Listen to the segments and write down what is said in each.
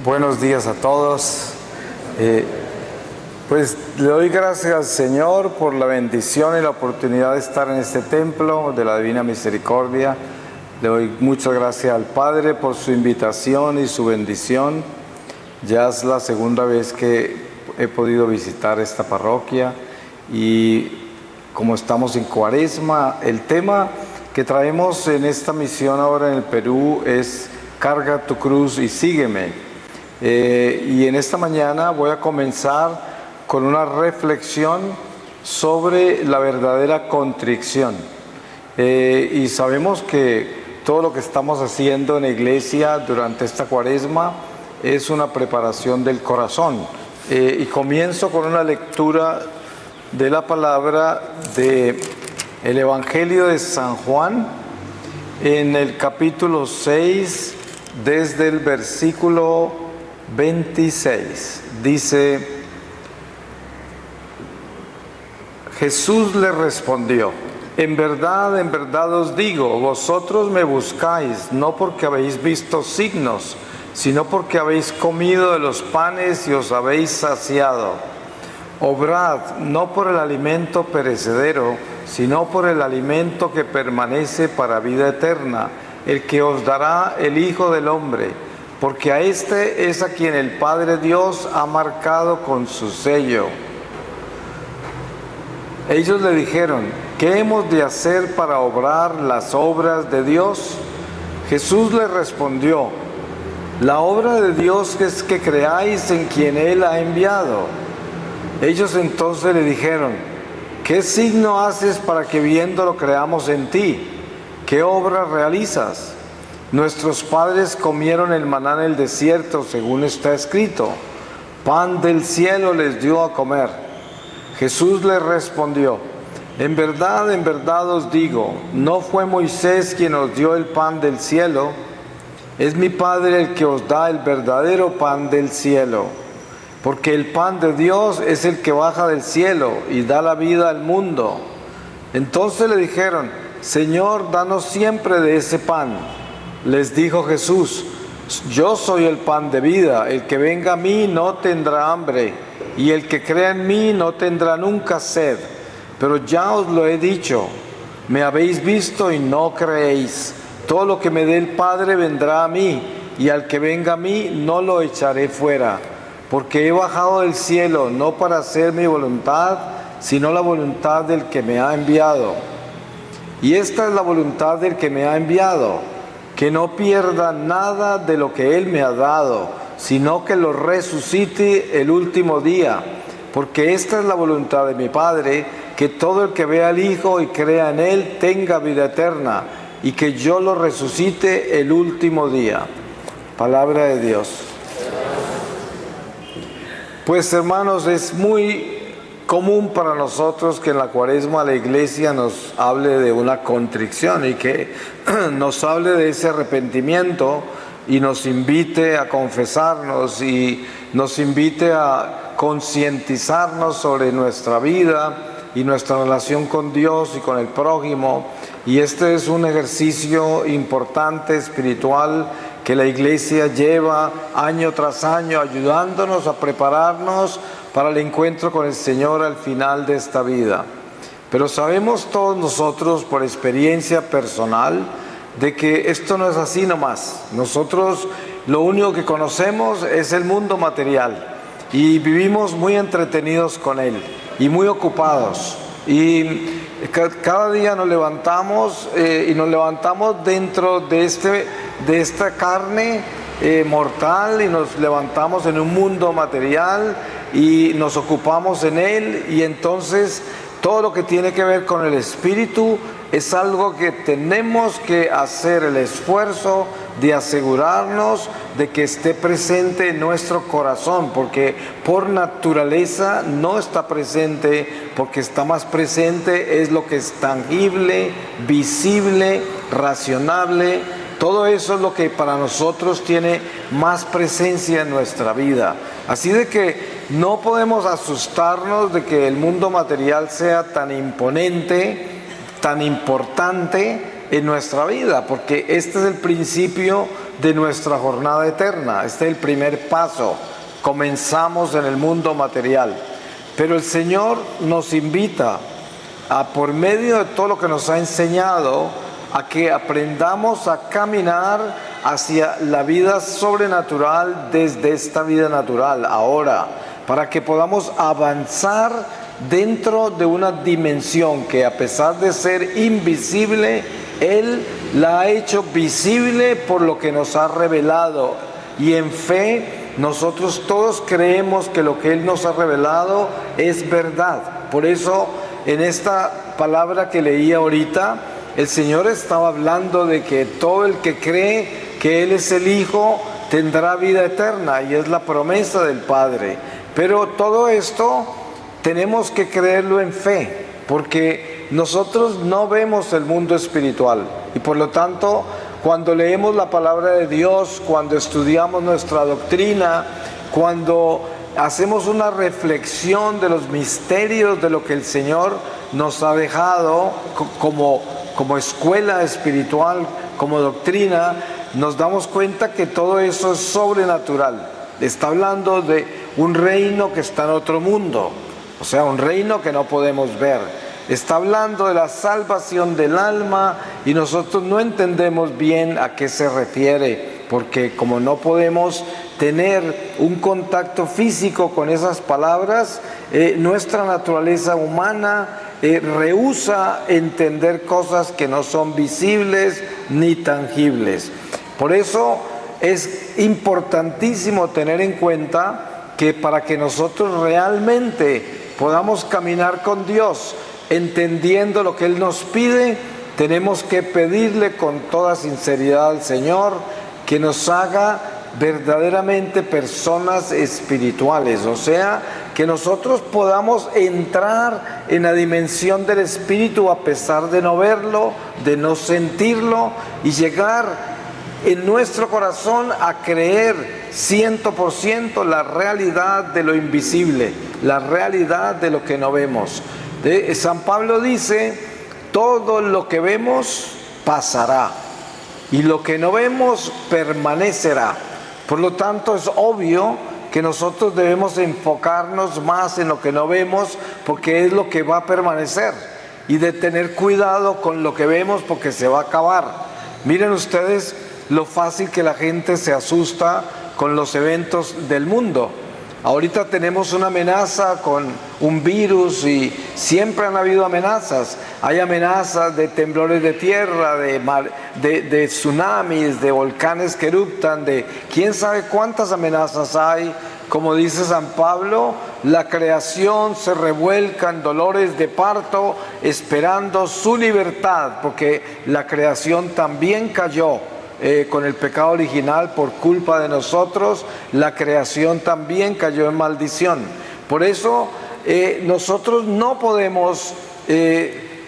Buenos días a todos. Pues le doy gracias al Señor por la bendición y la oportunidad de estar en este templo de la Divina Misericordia. Le doy muchas gracias al Padre por su invitación y su bendición. Ya es la segunda vez que he podido visitar esta parroquia y como estamos en Cuaresma, el tema que traemos en esta misión ahora en el Perú es Carga tu cruz y sígueme. Y en esta mañana voy a comenzar con una reflexión sobre la verdadera contrición. Y sabemos que todo lo que estamos haciendo en la iglesia durante esta Cuaresma es una preparación del corazón. Y comienzo con una lectura de la palabra del Evangelio de San Juan, en el capítulo 6, desde el versículo 26. Dice: Jesús le respondió: en verdad os digo, vosotros me buscáis, no porque habéis visto signos, sino porque habéis comido de los panes y os habéis saciado. Obrad no por el alimento perecedero, sino por el alimento que permanece para vida eterna, el que os dará el Hijo del Hombre, porque a este es a quien el Padre Dios ha marcado con su sello. Ellos le dijeron: ¿qué hemos de hacer para obrar las obras de Dios? Jesús les respondió: la obra de Dios es que creáis en quien Él ha enviado. Ellos entonces le dijeron: ¿qué signo haces para que viéndolo creamos en ti? ¿Qué obra realizas? Nuestros padres comieron el maná en el desierto, según está escrito: pan del cielo les dio a comer. Jesús les respondió: en verdad os digo, no fue Moisés quien os dio el pan del cielo, es mi Padre el que os da el verdadero pan del cielo. Porque el pan de Dios es el que baja del cielo y da la vida al mundo. Entonces le dijeron: Señor, danos siempre de ese pan. Les dijo Jesús: yo soy el pan de vida, el que venga a mí no tendrá hambre, y el que crea en mí no tendrá nunca sed. Pero ya os lo he dicho, me habéis visto y no creéis. Todo lo que me dé el Padre vendrá a mí, y al que venga a mí no lo echaré fuera. Porque he bajado del cielo no para hacer mi voluntad, sino la voluntad del que me ha enviado. Y esta es la voluntad del que me ha enviado, que no pierda nada de lo que Él me ha dado, sino que lo resucite el último día. Porque esta es la voluntad de mi Padre, que todo el que vea al Hijo y crea en Él tenga vida eterna, y que yo lo resucite el último día. Palabra de Dios. Pues hermanos, es muy común para nosotros que en la Cuaresma la Iglesia nos hable de una contrición y que nos hable de ese arrepentimiento y nos invite a confesarnos y nos invite a concientizarnos sobre nuestra vida y nuestra relación con Dios y con el prójimo. Y este es un ejercicio importante, espiritual, que la Iglesia lleva año tras año ayudándonos a prepararnos para el encuentro con el Señor al final de esta vida. Pero sabemos todos nosotros por experiencia personal de que esto no es así nomás. Nosotros lo único que conocemos es el mundo material y vivimos muy entretenidos con él y muy ocupados. Y cada día nos levantamos y nos levantamos dentro de esta carne mortal y nos levantamos en un mundo material y nos ocupamos en él, y entonces todo lo que tiene que ver con el espíritu es algo que tenemos que hacer el esfuerzo de asegurarnos de que esté presente en nuestro corazón, porque por naturaleza no está presente, porque está más presente es lo que es tangible, visible, razonable. Todo eso es lo que para nosotros tiene más presencia en nuestra vida. Así de que no podemos asustarnos de que el mundo material sea tan imponente, tan importante en nuestra vida, porque este es el principio de nuestra jornada eterna. Este es el primer paso. Comenzamos en el mundo material. Pero el Señor nos invita por medio de todo lo que nos ha enseñado, a que aprendamos a caminar hacia la vida sobrenatural desde esta vida natural, ahora, para que podamos avanzar dentro de una dimensión que, a pesar de ser invisible, Él la ha hecho visible por lo que nos ha revelado. Y en fe, nosotros todos creemos que lo que Él nos ha revelado es verdad. Por eso, en esta palabra que leí ahorita, el Señor estaba hablando de que todo el que cree que Él es el Hijo tendrá vida eterna, y es la promesa del Padre. Pero todo esto tenemos que creerlo en fe, porque nosotros no vemos el mundo espiritual, y por lo tanto, cuando leemos la palabra de Dios, cuando estudiamos nuestra doctrina, cuando hacemos una reflexión de los misterios de lo que el Señor nos ha dejado como escuela espiritual, como doctrina, nos damos cuenta que todo eso es sobrenatural. Está hablando de un reino que está en otro mundo, o sea, un reino que no podemos ver. Está hablando de la salvación del alma, y nosotros no entendemos bien a qué se refiere, porque como no podemos tener un contacto físico con esas palabras, nuestra naturaleza humana rehúsa entender cosas que no son visibles ni tangibles. Por eso es importantísimo tener en cuenta que para que nosotros realmente podamos caminar con Dios, entendiendo lo que Él nos pide, tenemos que pedirle con toda sinceridad al Señor que nos haga verdaderamente personas espirituales, o sea, que nosotros podamos entrar en la dimensión del Espíritu a pesar de no verlo, de no sentirlo, y llegar en nuestro corazón a creer 100% la realidad de lo invisible, la realidad de lo que no vemos. San Pablo dice: todo lo que vemos pasará, y lo que no vemos permanecerá. Por lo tanto, es obvio que nosotros debemos enfocarnos más en lo que no vemos, porque es lo que va a permanecer, y de tener cuidado con lo que vemos, porque se va a acabar. Miren ustedes lo fácil que la gente se asusta con los eventos del mundo. Ahorita tenemos una amenaza con un virus, y siempre han habido amenazas. Hay amenazas de temblores de tierra, de tsunamis, de volcanes que eruptan, de quién sabe cuántas amenazas hay. Como dice San Pablo, la creación se revuelca en dolores de parto, esperando su libertad, porque la creación también cayó. Con el pecado original, por culpa de nosotros, la creación también cayó en maldición. Por eso nosotros no podemos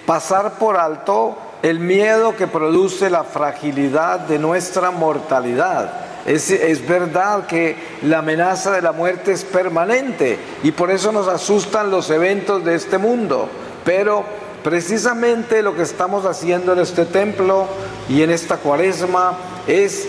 pasar por alto el miedo que produce la fragilidad de nuestra mortalidad. Es verdad que la amenaza de la muerte es permanente, y por eso nos asustan los eventos de este mundo, pero precisamente lo que estamos haciendo en este templo y en esta cuaresma es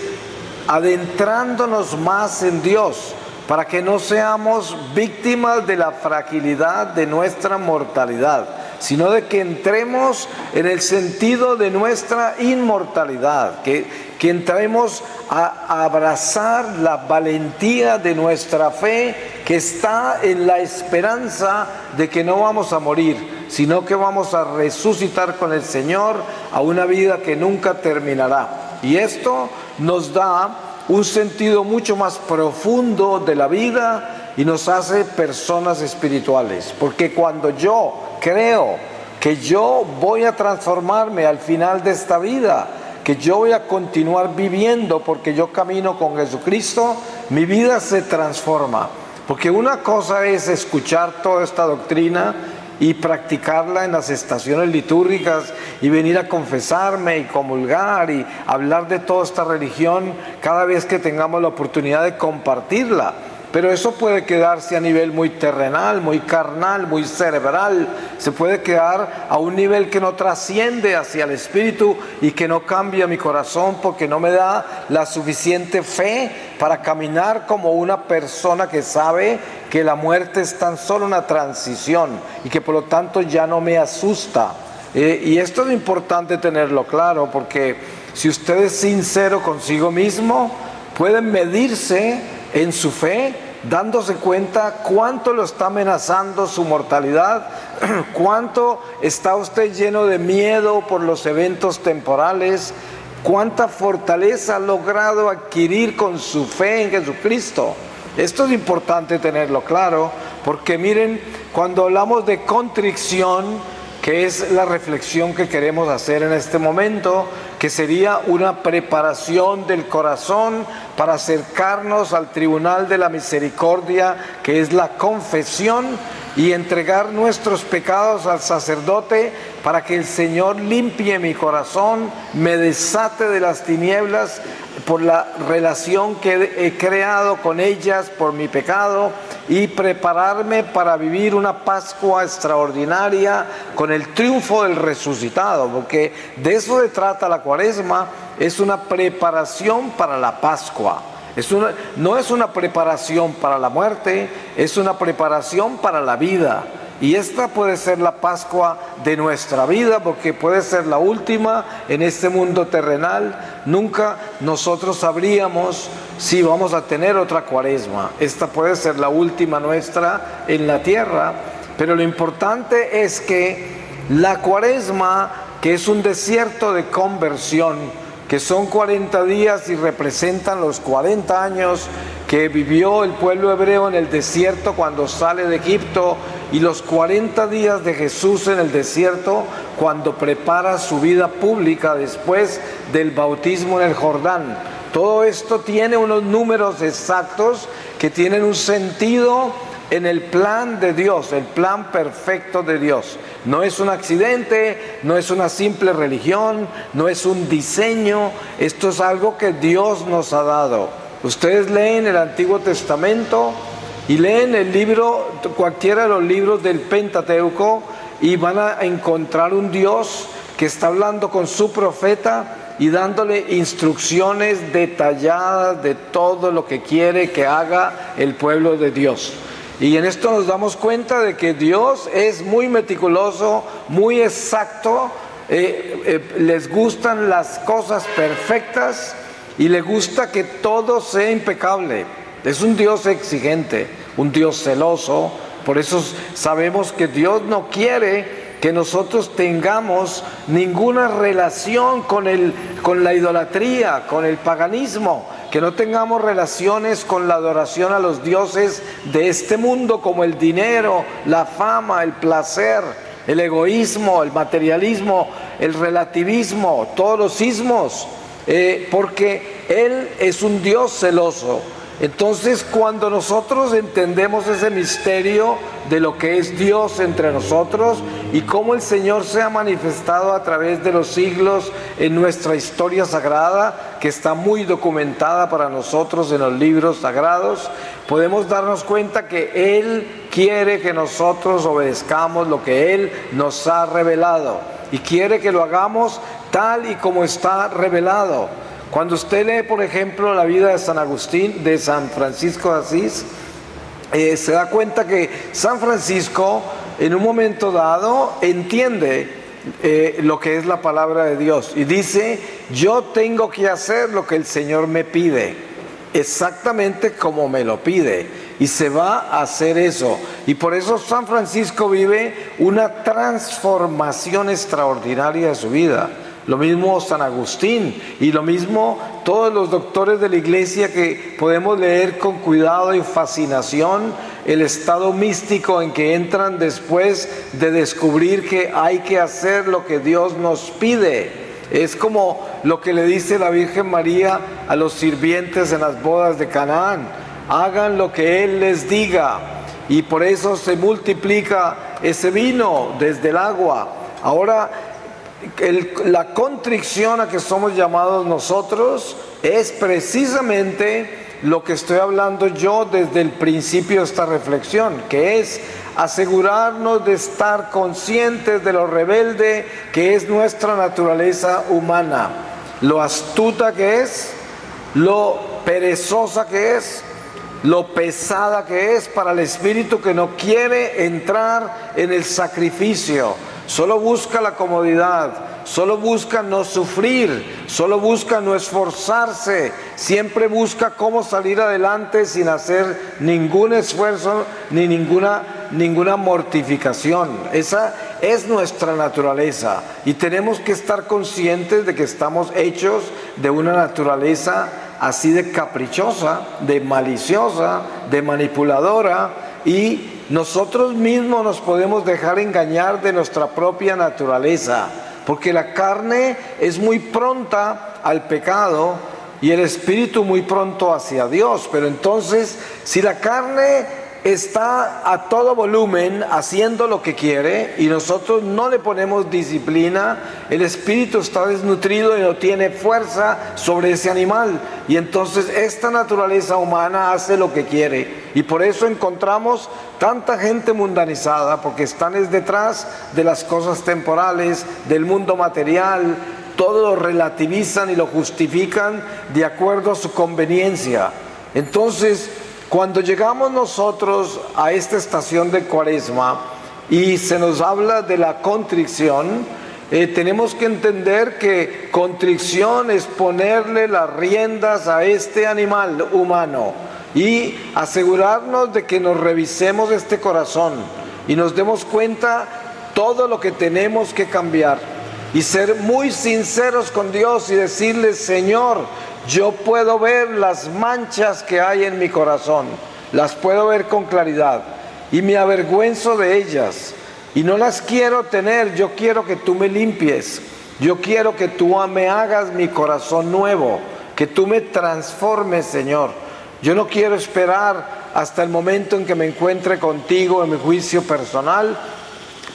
adentrándonos más en Dios, para que no seamos víctimas de la fragilidad de nuestra mortalidad, sino de que entremos en el sentido de nuestra inmortalidad, que entremos a abrazar la valentía de nuestra fe, que está en la esperanza de que no vamos a morir, sino que vamos a resucitar con el Señor a una vida que nunca terminará. Y esto nos da un sentido mucho más profundo de la vida y nos hace personas espirituales, porque cuando yo creo que yo voy a transformarme al final de esta vida, que yo voy a continuar viviendo porque yo camino con Jesucristo, mi vida se transforma. Porque una cosa es escuchar toda esta doctrina y practicarla en las estaciones litúrgicas y venir a confesarme y comulgar y hablar de toda esta religión cada vez que tengamos la oportunidad de compartirla. pero eso puede quedarse a nivel muy terrenal, muy carnal, muy cerebral. Se puede quedar a un nivel que no trasciende hacia el espíritu y que no cambia mi corazón porque no me da la suficiente fe para caminar como una persona que sabe que la muerte es tan solo una transición y que por lo tanto ya no me asusta. Y esto es importante tenerlo claro, porque si usted es sincero consigo mismo, pueden medirse en su fe, dándose cuenta cuánto lo está amenazando su mortalidad, cuánto está usted lleno de miedo por los eventos temporales, cuánta fortaleza ha logrado adquirir con su fe en Jesucristo. Esto es importante tenerlo claro, porque miren, cuando hablamos de contrición, que es la reflexión que queremos hacer en este momento, que sería una preparación del corazón para acercarnos al tribunal de la misericordia, que es la confesión, y entregar nuestros pecados al sacerdote para que el Señor limpie mi corazón, me desate de las tinieblas por la relación que he creado con ellas por mi pecado, y prepararme para vivir una Pascua extraordinaria con el triunfo del resucitado, porque de eso se trata la Cuaresma. Es una preparación para la Pascua. No es una preparación para la muerte, es una preparación para la vida. Y esta puede ser la Pascua de nuestra vida, porque puede ser la última en este mundo terrenal. Nunca nosotros sabríamos si vamos a tener otra Cuaresma. Esta puede ser la última nuestra en la tierra, pero lo importante es que la Cuaresma, que es un desierto de conversión, que son 40 días y representan los 40 años que vivió el pueblo hebreo en el desierto cuando sale de Egipto, y los 40 días de Jesús en el desierto cuando prepara su vida pública después del bautismo en el Jordán. Todo esto tiene unos números exactos que tienen un sentido en el plan de Dios, el plan perfecto de Dios. No es un accidente, no es una simple religión, no es un diseño, esto es algo que Dios nos ha dado. Ustedes leen el Antiguo Testamento y leen el libro, cualquiera de los libros del Pentateuco, y van a encontrar un Dios que está hablando con su profeta y dándole instrucciones detalladas de todo lo que quiere que haga el pueblo de Dios. Y en esto nos damos cuenta de que Dios es muy meticuloso, muy exacto, les gustan las cosas perfectas y le gusta que todo sea impecable. Es un Dios exigente, un Dios celoso. Por eso sabemos que Dios no quiere que nosotros tengamos ninguna relación con la idolatría, con el paganismo, que no tengamos relaciones con la adoración a los dioses de este mundo, como el dinero, la fama, el placer, el egoísmo, el materialismo, el relativismo, todos los ismos, porque Él es un Dios celoso. Entonces, cuando nosotros entendemos ese misterio de lo que es Dios entre nosotros y cómo el Señor se ha manifestado a través de los siglos en nuestra historia sagrada, que está muy documentada para nosotros en los libros sagrados, podemos darnos cuenta que Él quiere que nosotros obedezcamos lo que Él nos ha revelado, y quiere que lo hagamos tal y como está revelado. Cuando usted lee, por ejemplo, la vida de San Agustín, de San Francisco de Asís, se da cuenta que San Francisco, en un momento dado, entiende lo que es la palabra de Dios y dice: yo tengo que hacer lo que el Señor me pide, exactamente como me lo pide, y se va a hacer eso. Y por eso San Francisco vive una transformación extraordinaria de su vida. Lo mismo San Agustín, y lo mismo todos los doctores de la Iglesia, que podemos leer con cuidado y fascinación el estado místico en que entran después de descubrir que hay que hacer lo que Dios nos pide. Es como lo que le dice la Virgen María a los sirvientes en las bodas de Canaán: hagan lo que Él les diga. Y por eso se multiplica ese vino desde el agua. Ahora, la contrición a que somos llamados nosotros es precisamente lo que estoy hablando yo desde el principio de esta reflexión, que es asegurarnos de estar conscientes de lo rebelde que es nuestra naturaleza humana, lo astuta que es, lo perezosa que es, lo pesada que es para el espíritu que no quiere entrar en el sacrificio, solo busca la comodidad, solo busca no sufrir, solo busca no esforzarse, siempre busca cómo salir adelante sin hacer ningún esfuerzo ni ninguna mortificación. Esa es nuestra naturaleza y tenemos que estar conscientes de que estamos hechos de una naturaleza así de caprichosa, de maliciosa, de manipuladora, y nosotros mismos nos podemos dejar engañar de nuestra propia naturaleza, porque la carne es muy pronta al pecado y el espíritu muy pronto hacia Dios. Pero entonces, si la carne está a todo volumen haciendo lo que quiere y nosotros no le ponemos disciplina, el espíritu está desnutrido y no tiene fuerza sobre ese animal, y entonces esta naturaleza humana hace lo que quiere, y por eso encontramos tanta gente mundanizada, porque están detrás de las cosas temporales, del mundo material. Todo lo relativizan y lo justifican de acuerdo a su conveniencia. Entonces, cuando llegamos nosotros a esta estación de Cuaresma y se nos habla de la contrición, tenemos que entender que contrición es ponerle las riendas a este animal humano y asegurarnos de que nos revisemos este corazón y nos demos cuenta todo lo que tenemos que cambiar y ser muy sinceros con Dios y decirle: Señor, yo puedo ver las manchas que hay en mi corazón, las puedo ver con claridad y me avergüenzo de ellas y no las quiero tener. Yo quiero que tú me limpies, yo quiero que tú me hagas mi corazón nuevo, que tú me transformes, Señor. Yo no quiero esperar hasta el momento en que me encuentre contigo en mi juicio personal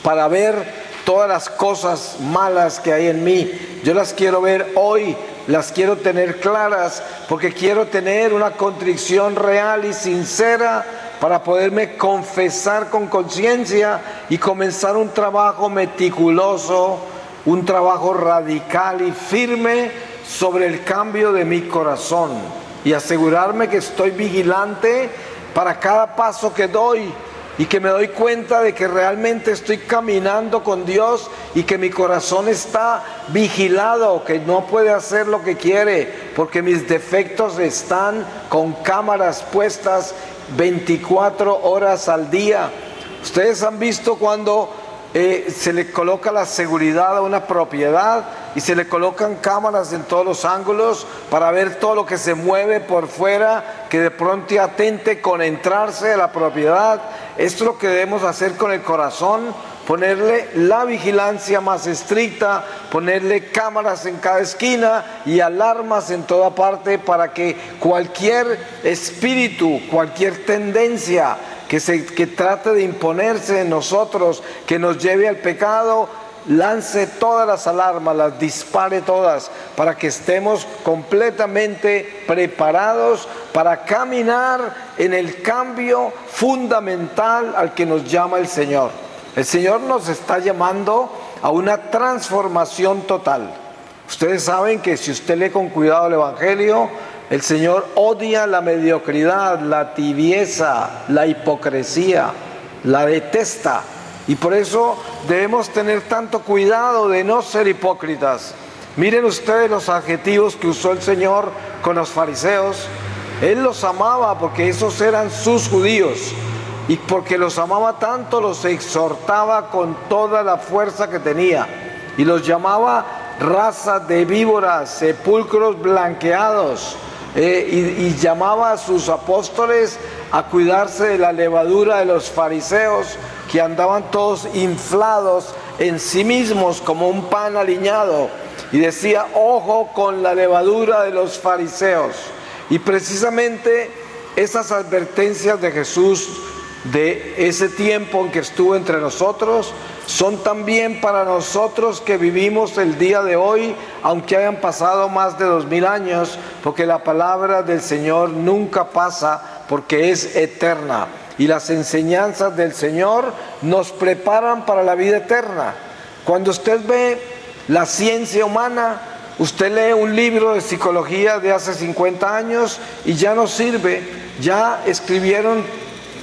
para ver todas las cosas malas que hay en mí. Yo las quiero ver hoy, las quiero tener claras, porque quiero tener una contrición real y sincera para poderme confesar con conciencia y comenzar un trabajo meticuloso, un trabajo radical y firme sobre el cambio de mi corazón, y asegurarme que estoy vigilante para cada paso que doy, y que me doy cuenta de que realmente estoy caminando con Dios y que mi corazón está vigilado, que no puede hacer lo que quiere, porque mis defectos están con cámaras puestas 24 horas al día. Ustedes han visto cuando se le coloca la seguridad a una propiedad y se le colocan cámaras en todos los ángulos para ver todo lo que se mueve por fuera, que de pronto atente con entrarse a la propiedad. Esto es lo que debemos hacer con el corazón: ponerle la vigilancia más estricta, ponerle cámaras en cada esquina y alarmas en toda parte, para que cualquier espíritu, cualquier tendencia que trate de imponerse en nosotros, que nos lleve al pecado, lance todas las alarmas, las dispare todas, para que estemos completamente preparados para caminar en el cambio fundamental al que nos llama el Señor. El Señor nos está llamando a una transformación total. Ustedes saben que si usted lee con cuidado el Evangelio, el Señor odia la mediocridad, la tibieza, la hipocresía, la detesta. Y por eso debemos tener tanto cuidado de no ser hipócritas. Miren ustedes los adjetivos que usó el Señor con los fariseos. Él los amaba porque esos eran sus judíos, y porque los amaba tanto los exhortaba con toda la fuerza que tenía, y los llamaba raza de víboras, sepulcros blanqueados, y llamaba a sus apóstoles a cuidarse de la levadura de los fariseos, que andaban todos inflados en sí mismos como un pan aliñado, y decía: ojo con la levadura de los fariseos. Y precisamente esas advertencias de Jesús de ese tiempo en que estuvo entre nosotros, son también para nosotros que vivimos el día de hoy, aunque hayan pasado más de 2000 años, porque la palabra del Señor nunca pasa, porque es eterna. Y las enseñanzas del Señor nos preparan para la vida eterna. Cuando usted ve la ciencia humana, usted lee un libro de psicología de hace 50 años y ya no sirve, ya escribieron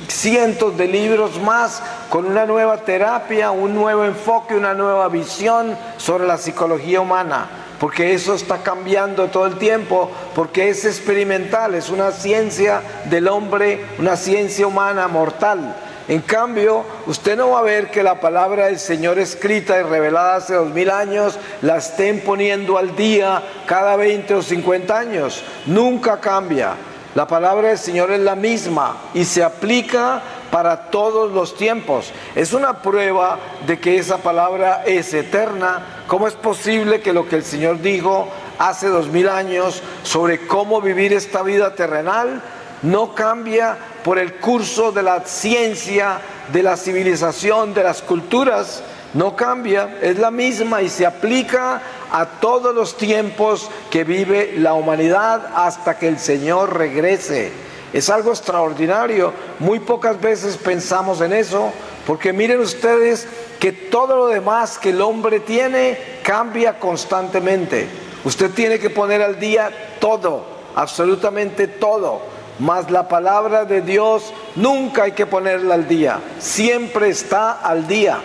cientos de libros más con una nueva terapia, un nuevo enfoque, una nueva visión sobre la psicología humana, porque eso está cambiando todo el tiempo, porque es experimental, es una ciencia del hombre, una ciencia humana mortal. En cambio, usted no va a ver que la palabra del Señor escrita y revelada hace 2000 años la estén poniendo al día cada 20 o 50 años. Nunca cambia. La palabra del Señor es la misma y se aplica para todos los tiempos. Es una prueba de que esa palabra es eterna. ¿Cómo es posible que lo que el Señor dijo hace 2000 años sobre cómo vivir esta vida terrenal no cambia por el curso de la ciencia, de la civilización, de las culturas? No cambia, es la misma y se aplica a todos los tiempos que vive la humanidad hasta que el Señor regrese. Es algo extraordinario. Muy pocas veces pensamos en eso, porque miren ustedes que todo lo demás que el hombre tiene cambia constantemente. Usted tiene que poner al día todo, absolutamente todo. Mas la palabra de Dios nunca hay que ponerla al día, siempre está al día.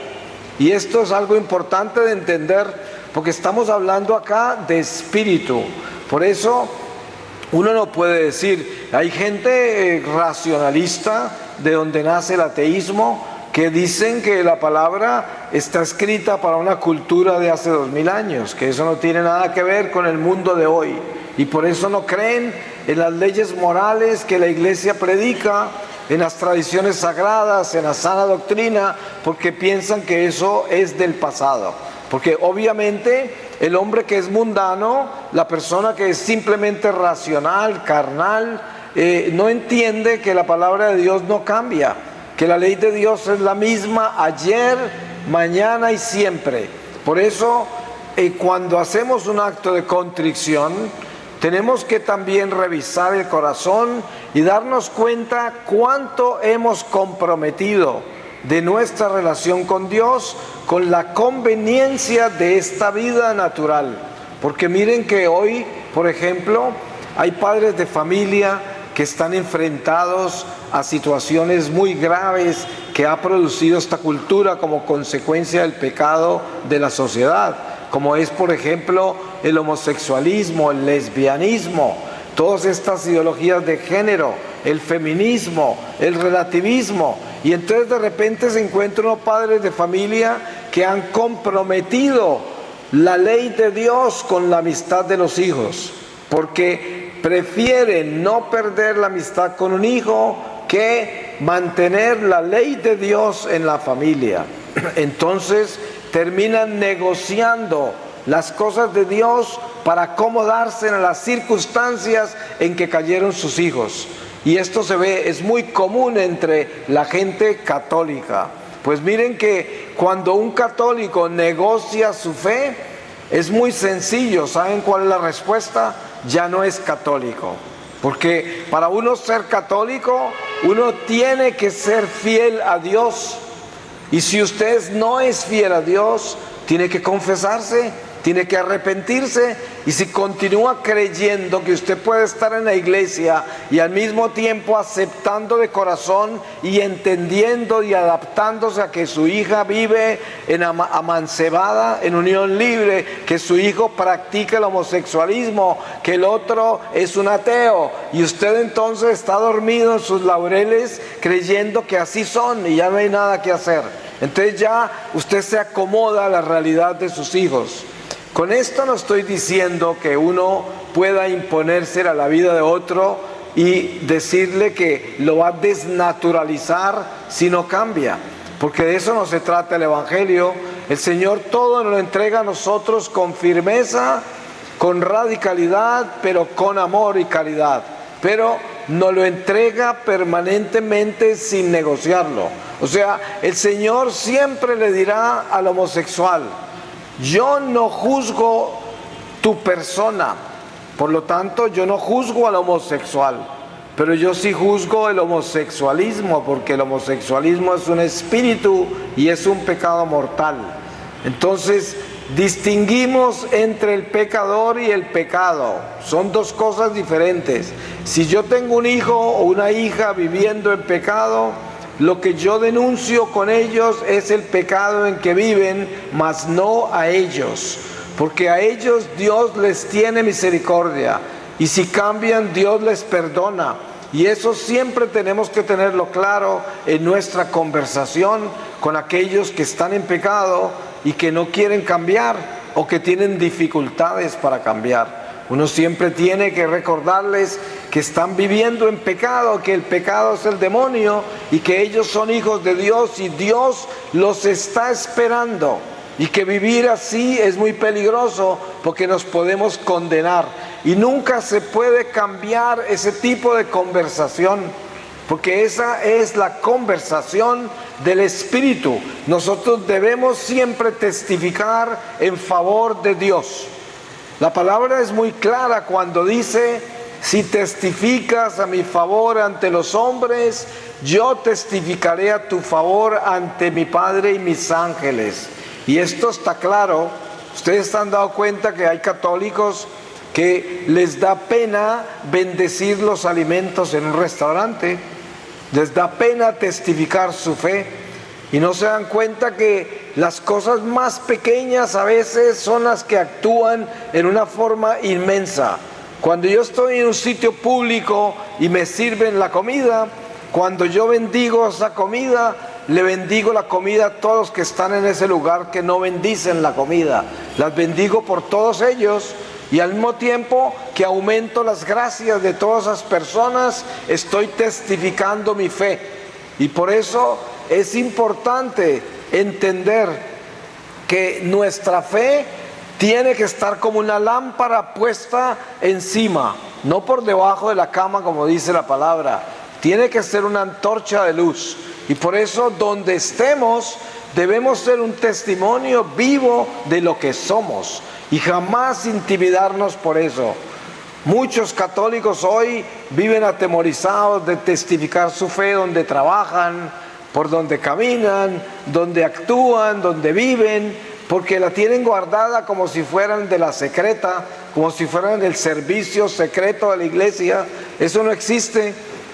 Y esto es algo importante de entender, porque estamos hablando acá de espíritu. Por eso uno no puede decir, hay gente racionalista de donde nace el ateísmo, que dicen que la palabra está escrita para una cultura de hace 2000 años, que eso no tiene nada que ver con el mundo de hoy. Y por eso no creen en las leyes morales que la iglesia predica, en las tradiciones sagradas, en la sana doctrina, porque piensan que eso es del pasado. Porque obviamente el hombre que es mundano, la persona que es simplemente racional, carnal, no entiende que la palabra de Dios no cambia, que la ley de Dios es la misma ayer, mañana y siempre. Por eso, cuando hacemos un acto de contrición, tenemos que también revisar el corazón y darnos cuenta cuánto hemos comprometido de nuestra relación con Dios con la conveniencia de esta vida natural. Porque miren que hoy, por ejemplo, hay padres de familia que están enfrentados a situaciones muy graves que ha producido esta cultura como consecuencia del pecado de la sociedad, como es, por ejemplo, el homosexualismo, el lesbianismo, todas estas ideologías de género, el feminismo, el relativismo. Y entonces de repente se encuentran unos padres de familia que han comprometido la ley de Dios con la amistad de los hijos, porque prefieren no perder la amistad con un hijo que mantener la ley de Dios en la familia. Entonces terminan negociando las cosas de Dios para acomodarse en las circunstancias en que cayeron sus hijos. Y esto se ve, es muy común entre la gente católica. Pues miren que cuando un católico negocia su fe, es muy sencillo. ¿Saben cuál es la respuesta? Ya no es católico. Porque para uno ser católico, uno tiene que ser fiel a Dios. Y si usted no es fiel a Dios, tiene que confesarse, tiene que arrepentirse. Y si continúa creyendo que usted puede estar en la iglesia y al mismo tiempo aceptando de corazón y entendiendo y adaptándose a que su hija vive en amancebada, en unión libre, que su hijo practica el homosexualismo, que el otro es un ateo, y usted entonces está dormido en sus laureles creyendo que así son y ya no hay nada que hacer, entonces ya usted se acomoda a la realidad de sus hijos. Con esto no estoy diciendo que uno pueda imponerse a la vida de otro y decirle que lo va a desnaturalizar si no cambia, porque de eso no se trata el Evangelio. El Señor todo nos lo entrega a nosotros con firmeza, con radicalidad, pero con amor y caridad. Pero nos lo entrega permanentemente sin negociarlo. O sea, el Señor siempre le dirá al homosexual: yo no juzgo tu persona, por lo tanto yo no juzgo al homosexual, pero yo sí juzgo el homosexualismo, porque el homosexualismo es un espíritu y es un pecado mortal. Entonces, distinguimos entre el pecador y el pecado. Son dos cosas diferentes. Si yo tengo un hijo o una hija viviendo en pecado, lo que yo denuncio con ellos es el pecado en que viven, mas no a ellos. Porque a ellos Dios les tiene misericordia. Y si cambian, Dios les perdona. Y eso siempre tenemos que tenerlo claro en nuestra conversación con aquellos que están en pecado y que no quieren cambiar o que tienen dificultades para cambiar. Uno siempre tiene que recordarles que están viviendo en pecado, que el pecado es el demonio y que ellos son hijos de Dios y Dios los está esperando. Y que vivir así es muy peligroso porque nos podemos condenar. Y nunca se puede cambiar ese tipo de conversación, porque esa es la conversación del Espíritu. Nosotros debemos siempre testificar en favor de Dios. La palabra es muy clara cuando dice: si testificas a mi favor ante los hombres, yo testificaré a tu favor ante mi Padre y mis ángeles. Y esto está claro. Ustedes se han dado cuenta que hay católicos que les da pena bendecir los alimentos en un restaurante, les da pena testificar su fe, y no se dan cuenta que las cosas más pequeñas a veces son las que actúan en una forma inmensa. Cuando yo estoy en un sitio público y me sirven la comida, cuando yo bendigo esa comida, le bendigo la comida a todos los que están en ese lugar que no bendicen la comida. Las bendigo por todos ellos. Y al mismo tiempo que aumento las gracias de todas esas personas, estoy testificando mi fe. Y por eso es importante entender que nuestra fe tiene que estar como una lámpara puesta encima, no por debajo de la cama como dice la palabra. Tiene que ser una antorcha de luz. Y por eso donde estemos debemos ser un testimonio vivo de lo que somos. Y jamás intimidarnos por eso. Muchos católicos hoy viven atemorizados de testificar su fe donde trabajan, por donde caminan, donde actúan, donde viven, porque la tienen guardada como si fueran de la secreta, como si fueran del servicio secreto de la iglesia. Eso no existe.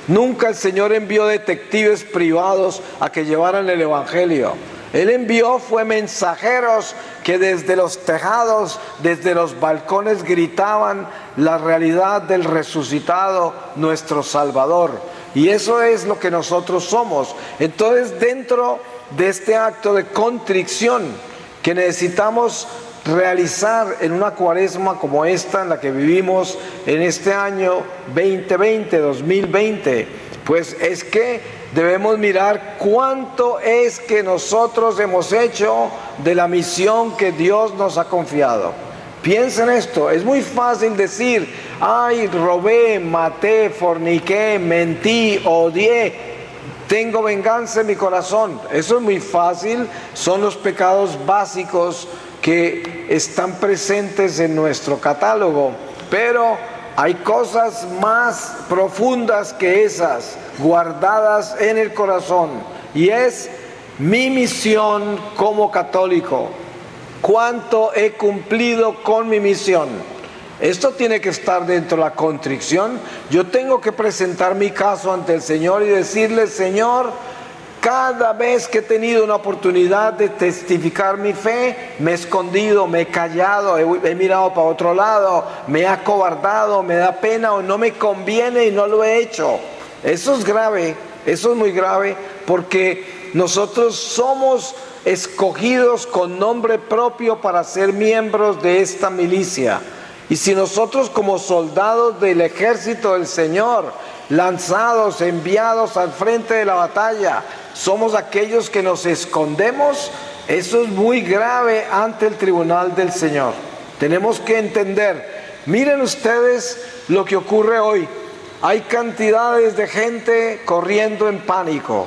Nunca el Señor envió detectives privados a que llevaran el evangelio. Él envió fue mensajeros que desde los tejados, desde los balcones gritaban la realidad del resucitado, nuestro Salvador. Y eso es lo que nosotros somos. Entonces, dentro de este acto de contrición que necesitamos realizar en una cuaresma como esta en la que vivimos en este año 2020, pues es que debemos mirar cuánto es que nosotros hemos hecho de la misión que Dios nos ha confiado. Piensen esto, es muy fácil decir: ay, robé, maté, forniqué, mentí, odié, tengo venganza en mi corazón. Eso es muy fácil, son los pecados básicos que están presentes en nuestro catálogo, pero hay cosas más profundas que esas, guardadas en el corazón, y es mi misión como católico. ¿Cuánto he cumplido con mi misión? Esto tiene que estar dentro de la contrición. Yo tengo que presentar mi caso ante el Señor y decirle: Señor, cada vez que he tenido una oportunidad de testificar mi fe, me he escondido, me he callado, he mirado para otro lado, me he acobardado, me da pena o no me conviene y no lo he hecho. Eso es grave, eso es muy grave, porque nosotros somos escogidos con nombre propio para ser miembros de esta milicia. Y si nosotros, como soldados del ejército del Señor, lanzados, enviados al frente de la batalla, somos aquellos que nos escondemos, eso es muy grave ante el tribunal del Señor. Tenemos que entender. Miren ustedes lo que ocurre hoy. hay cantidades de gente corriendo en pánico.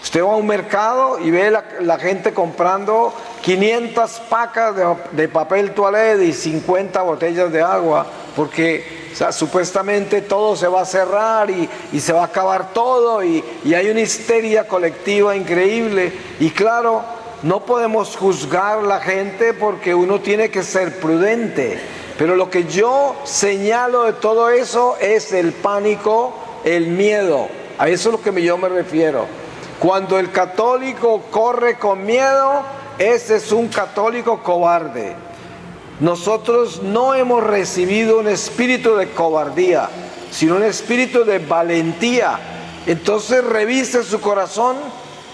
Usted va a un mercado y ve la gente comprando 500 pacas de papel toalé y 50 botellas de agua, porque supuestamente todo se va a cerrar y se va a acabar todo y hay una histeria colectiva increíble. Y claro, no podemos juzgar a la gente porque uno tiene que ser prudente. Pero lo que yo señalo de todo eso es el pánico, el miedo. A eso es lo que yo me refiero. Cuando el católico corre con miedo, ese es un católico cobarde. Nosotros no hemos recibido un espíritu de cobardía, sino un espíritu de valentía. Entonces revise su corazón.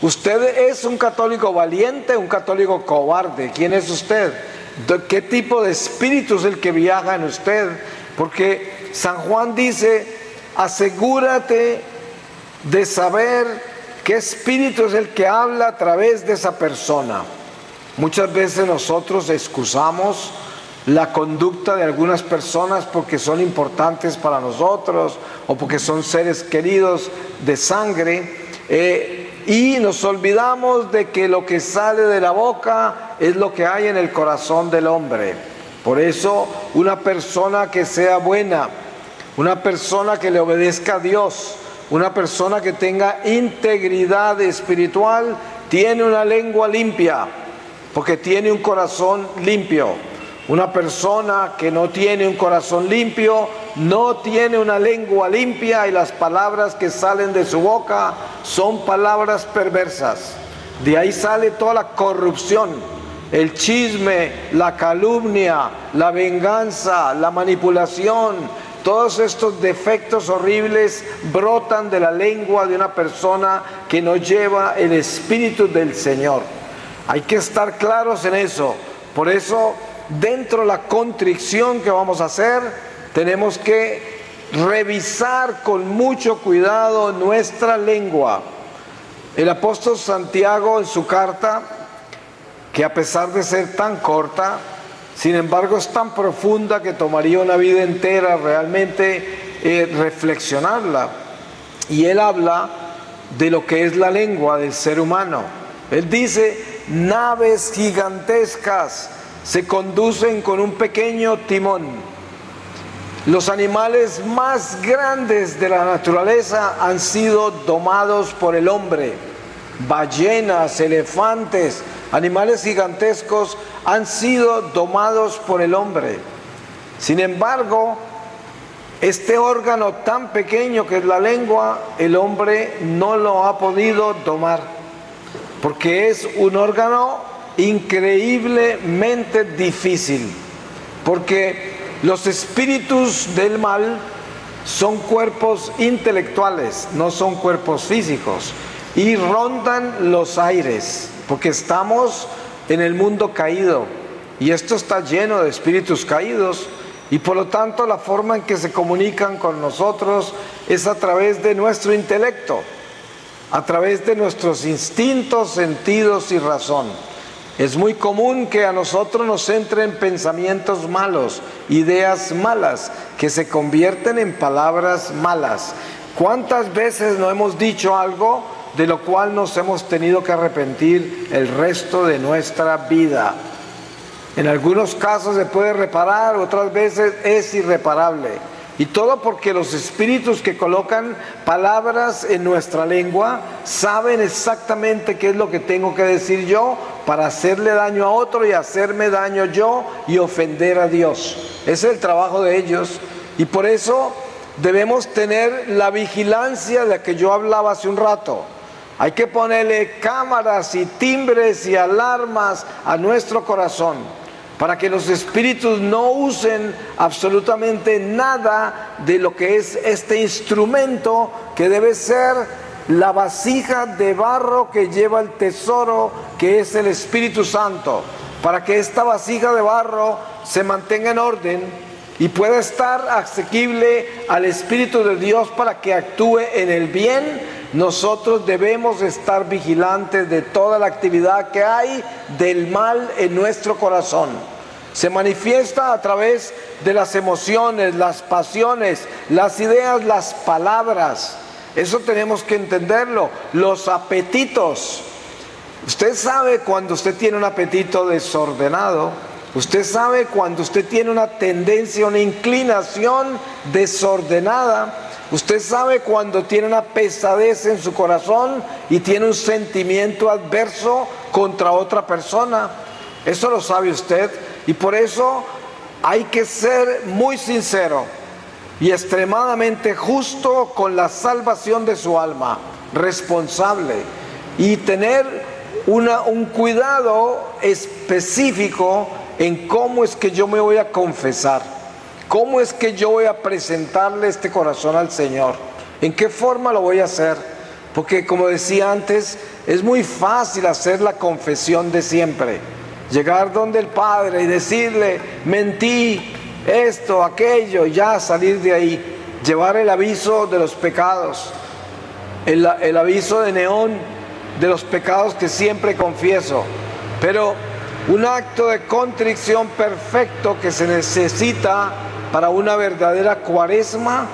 ¿Usted es un católico valiente o un católico cobarde? ¿Quién es usted? ¿Qué tipo de espíritu es el que viaja en usted? Porque San Juan dice, asegúrate de saber qué espíritu es el que habla a través de esa persona. Muchas veces nosotros excusamos la conducta de algunas personas porque son importantes para nosotros o porque son seres queridos de sangre, y nos olvidamos de que lo que sale de la boca es lo que hay en el corazón del hombre. Por eso una persona que sea buena, una persona que le obedezca a Dios, una persona que tenga integridad espiritual, tiene una lengua limpia, porque tiene un corazón limpio. Una persona que no tiene un corazón limpio, no tiene una lengua limpia, y las palabras que salen de su boca son palabras perversas. De ahí sale toda la corrupción, el chisme, la calumnia, la venganza, la manipulación. Todos estos defectos horribles brotan de la lengua de una persona que no lleva el Espíritu del Señor. Hay que estar claros en eso. Por eso, dentro de la contrición que vamos a hacer, tenemos que revisar con mucho cuidado nuestra lengua. El apóstol Santiago, en su carta, que a pesar de ser tan corta, sin embargo es tan profunda que tomaría una vida entera realmente reflexionarla. Y él habla de lo que es la lengua del ser humano. Él dice, naves gigantescas se conducen con un pequeño timón. Los animales más grandes de la naturaleza han sido domados por el hombre. Ballenas, elefantes, animales gigantescos han sido domados por el hombre. Sin embargo, este órgano tan pequeño que es la lengua, el hombre no lo ha podido domar, porque es un órgano increíblemente difícil, porque los espíritus del mal son cuerpos intelectuales, no son cuerpos físicos, y rondan los aires, porque estamos en el mundo caído, y esto está lleno de espíritus caídos, y por lo tanto la forma en que se comunican con nosotros es a través de nuestro intelecto, a través de nuestros instintos, sentidos y razón. Es muy común que a nosotros nos entren pensamientos malos, ideas malas, que se convierten en palabras malas. ¿Cuántas veces no hemos dicho algo de lo cual nos hemos tenido que arrepentir el resto de nuestra vida? En algunos casos se puede reparar, otras veces es irreparable. Y todo porque los espíritus que colocan palabras en nuestra lengua saben exactamente qué es lo que tengo que decir yo para hacerle daño a otro y hacerme daño yo y ofender a Dios. Ese es el trabajo de ellos, y por eso debemos tener la vigilancia de la que yo hablaba hace un rato. Hay que ponerle cámaras y timbres y alarmas a nuestro corazón para que los espíritus no usen absolutamente nada de lo que es este instrumento, que debe ser la vasija de barro que lleva el tesoro, que es el Espíritu Santo, para que esta vasija de barro se mantenga en orden y pueda estar asequible al Espíritu de Dios para que actúe en el bien. Nosotros debemos estar vigilantes de toda la actividad que hay del mal en nuestro corazón. Se manifiesta a través de las emociones, las pasiones, las ideas, las palabras. Eso tenemos que entenderlo. Los apetitos. Usted sabe cuando usted tiene un apetito desordenado. Usted sabe cuando usted tiene una tendencia, una inclinación desordenada. Usted sabe cuando tiene una pesadez en su corazón y tiene un sentimiento adverso contra otra persona. Eso lo sabe usted. Y por eso hay que ser muy sincero y extremadamente justo con la salvación de su alma, responsable, y tener un cuidado específico en cómo es que yo me voy a confesar, cómo es que yo voy a presentarle este corazón al Señor, en qué forma lo voy a hacer. Porque como decía antes, es muy fácil hacer la confesión de siempre, llegar donde el Padre y decirle, mentí, esto, aquello, ya salir de ahí, llevar el aviso de los pecados, el aviso de neón de los pecados que siempre confieso. Pero un acto de contrición perfecto que se necesita para una verdadera cuaresma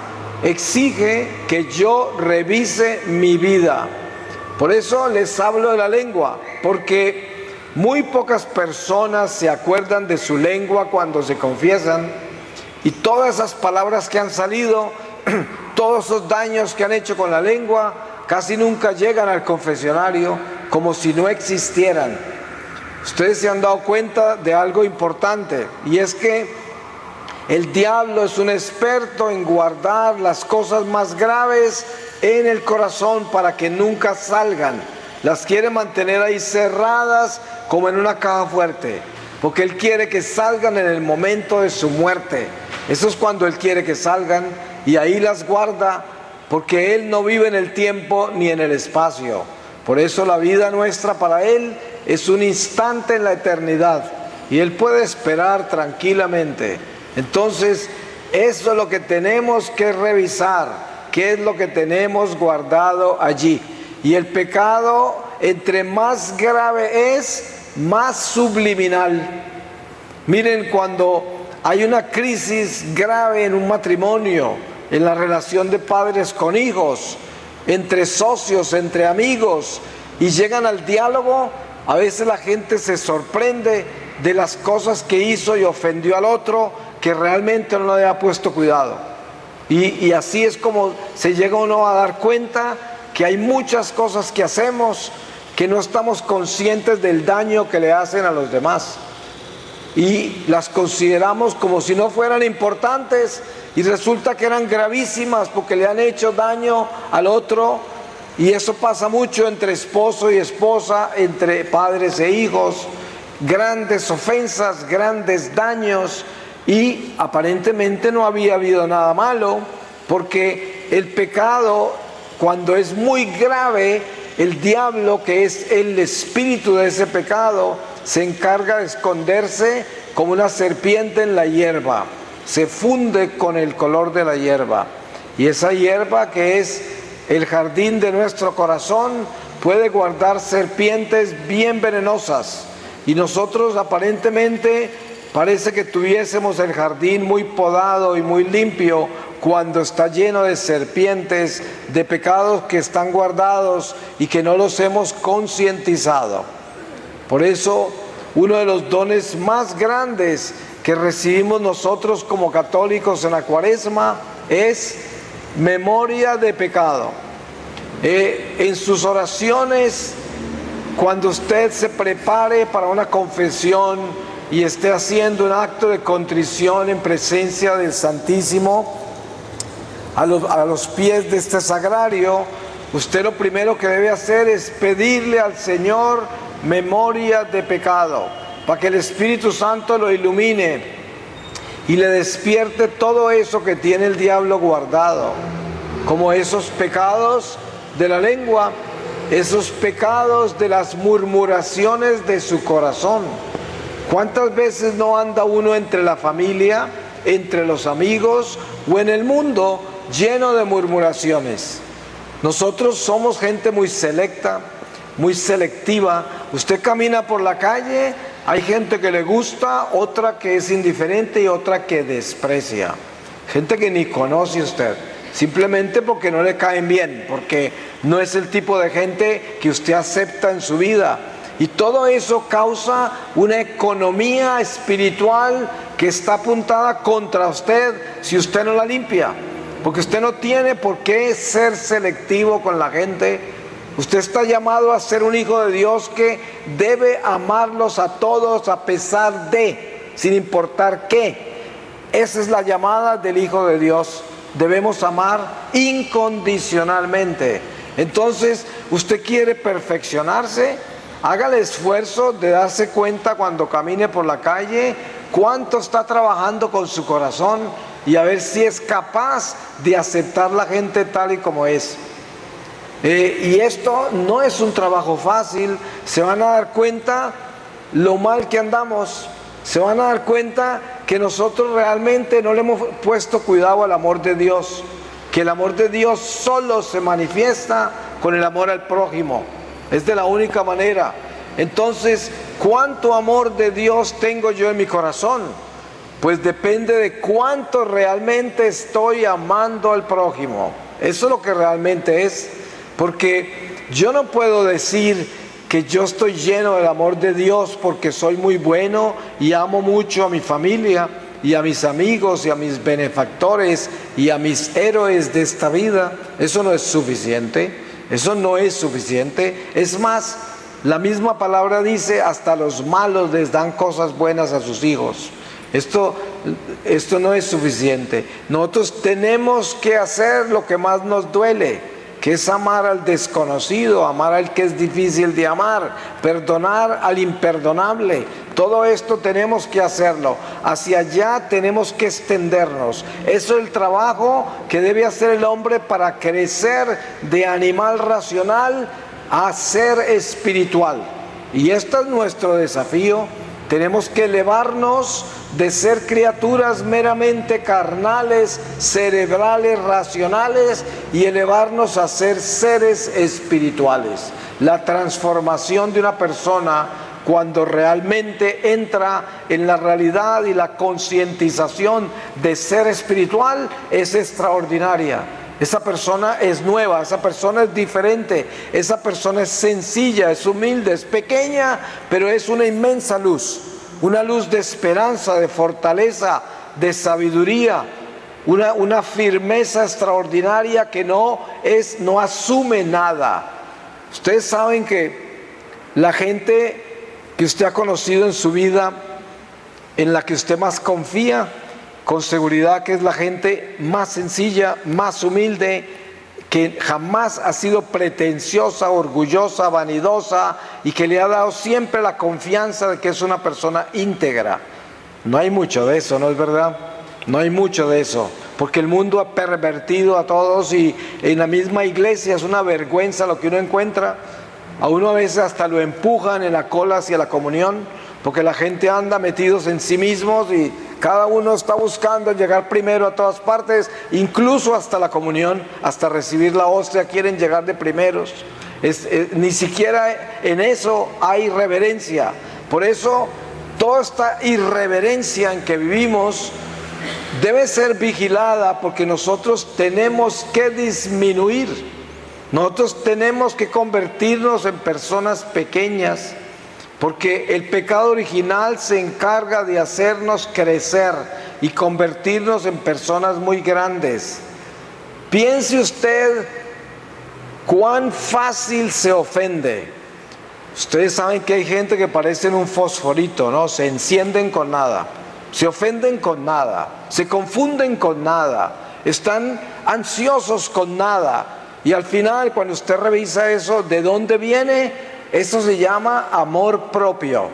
exige que yo revise mi vida. Por eso les hablo de la lengua, porque muy pocas personas se acuerdan de su lengua cuando se confiesan, y todas esas palabras que han salido, todos esos daños que han hecho con la lengua, casi nunca llegan al confesionario, como si no existieran. Ustedes se han dado cuenta de algo importante, y es que el diablo es un experto en guardar las cosas más graves en el corazón para que nunca salgan. Las quiere mantener ahí cerradas como en una caja fuerte, porque Él quiere que salgan en el momento de su muerte. Eso es cuando Él quiere que salgan, y ahí las guarda, porque Él no vive en el tiempo ni en el espacio. Por eso la vida nuestra para Él es un instante en la eternidad, y Él puede esperar tranquilamente. Entonces, eso es lo que tenemos que revisar, qué es lo que tenemos guardado allí. Y el pecado, entre más grave es, más subliminal. Miren, cuando hay una crisis grave en un matrimonio, en la relación de padres con hijos, entre socios, entre amigos, y llegan al diálogo, a veces la gente se sorprende de las cosas que hizo y ofendió al otro, que realmente no le había puesto cuidado. Y así es como se llega uno a dar cuenta que hay muchas cosas que hacemos que no estamos conscientes del daño que le hacen a los demás, y las consideramos como si no fueran importantes, y resulta que eran gravísimas porque le han hecho daño al otro. Y eso pasa mucho entre esposo y esposa, entre padres e hijos, grandes ofensas, grandes daños, y aparentemente no había habido nada malo, porque el pecado, cuando es muy grave, el diablo, que es el espíritu de ese pecado, se encarga de esconderse como una serpiente en la hierba. Se funde con el color de la hierba. Y esa hierba, que es el jardín de nuestro corazón, puede guardar serpientes bien venenosas. Y nosotros aparentemente parece que tuviésemos el jardín muy podado y muy limpio, cuando está lleno de serpientes, de pecados que están guardados y que no los hemos concientizado. Por eso, uno de los dones más grandes que recibimos nosotros como católicos en la Cuaresma es memoria de pecado. En sus oraciones, cuando usted se prepare para una confesión y esté haciendo un acto de contrición en presencia del Santísimo, a los pies de este sagrario, usted lo primero que debe hacer es pedirle al Señor memoria de pecado, para que el Espíritu Santo lo ilumine y le despierte todo eso que tiene el diablo guardado, como esos pecados de la lengua, esos pecados de las murmuraciones de su corazón. ¿Cuántas veces no anda uno entre la familia, entre los amigos o en el mundo lleno de murmuraciones? Nosotros somos gente muy selecta, muy selectiva. Usted camina por la calle, Hay gente que le gusta, otra que es indiferente y otra que desprecia. Gente que ni conoce usted, simplemente porque no le caen bien, porque no es el tipo de gente que usted acepta en su vida. Y todo eso causa una economía espiritual que está apuntada contra usted si usted no la limpia. Porque usted no tiene por qué ser selectivo con la gente. Usted está llamado a ser un hijo de Dios que debe amarlos a todos a pesar de, sin importar qué. Esa es la llamada del Hijo de Dios. Debemos amar incondicionalmente. Entonces, usted quiere perfeccionarse, haga el esfuerzo de darse cuenta cuando camine por la calle cuánto está trabajando con su corazón y a ver si es capaz de aceptar la gente tal y como es. Y esto no es un trabajo fácil. Se van a dar cuenta lo mal que andamos. Se van a dar cuenta que nosotros realmente no le hemos puesto cuidado al amor de Dios. Que el amor de Dios solo se manifiesta con el amor al prójimo. Es de la única manera. Entonces, ¿cuánto amor de Dios tengo yo en mi corazón? Pues depende de cuánto realmente estoy amando al prójimo. Eso es lo que realmente es. Porque yo no puedo decir que yo estoy lleno del amor de Dios porque soy muy bueno y amo mucho a mi familia y a mis amigos y a mis benefactores y a mis héroes de esta vida. Eso no es suficiente. Eso no es suficiente. Es más, la misma palabra dice, hasta los malos les dan cosas buenas a sus hijos. Esto no es suficiente. Nosotros tenemos que hacer lo que más nos duele, que es amar al desconocido, amar al que es difícil de amar, perdonar al imperdonable. Todo esto tenemos que hacerlo. Hacia allá tenemos que extendernos. Eso es el trabajo que debe hacer el hombre para crecer de animal racional a ser espiritual. Y este es nuestro desafío. Tenemos que elevarnos de ser criaturas meramente carnales, cerebrales, racionales, y elevarnos a ser seres espirituales. La transformación de una persona, cuando realmente entra en la realidad y la concientización de ser espiritual, es extraordinaria. Esa persona es nueva, esa persona es diferente, esa persona es sencilla, es humilde, es pequeña, pero es una inmensa luz, una luz de esperanza, de fortaleza, de sabiduría, una firmeza extraordinaria que no asume nada. Ustedes saben que la gente que usted ha conocido en su vida, en la que usted más confía, con seguridad que es la gente más sencilla, más humilde, que jamás ha sido pretenciosa, orgullosa, vanidosa, y que le ha dado siempre la confianza de que es una persona íntegra. No hay mucho de eso, ¿no es verdad? No hay mucho de eso, porque el mundo ha pervertido a todos, y en la misma iglesia es una vergüenza lo que uno encuentra. A uno a veces hasta lo empujan en la cola hacia la comunión, porque la gente anda metidos en sí mismos y cada uno está buscando llegar primero a todas partes, incluso hasta la comunión, hasta recibir la hostia quieren llegar de primeros. Ni siquiera en eso hay reverencia. Por eso toda esta irreverencia en que vivimos debe ser vigilada, porque nosotros tenemos que disminuir. Nosotros tenemos que convertirnos en personas pequeñas, porque el pecado original se encarga de hacernos crecer y convertirnos en personas muy grandes. Piense usted cuán fácil se ofende. Ustedes saben que hay gente que parecen un fosforito, ¿no? Se encienden con nada, se ofenden con nada, se confunden con nada, están ansiosos con nada. Y al final, cuando usted revisa eso, ¿de dónde viene? Eso se llama amor propio.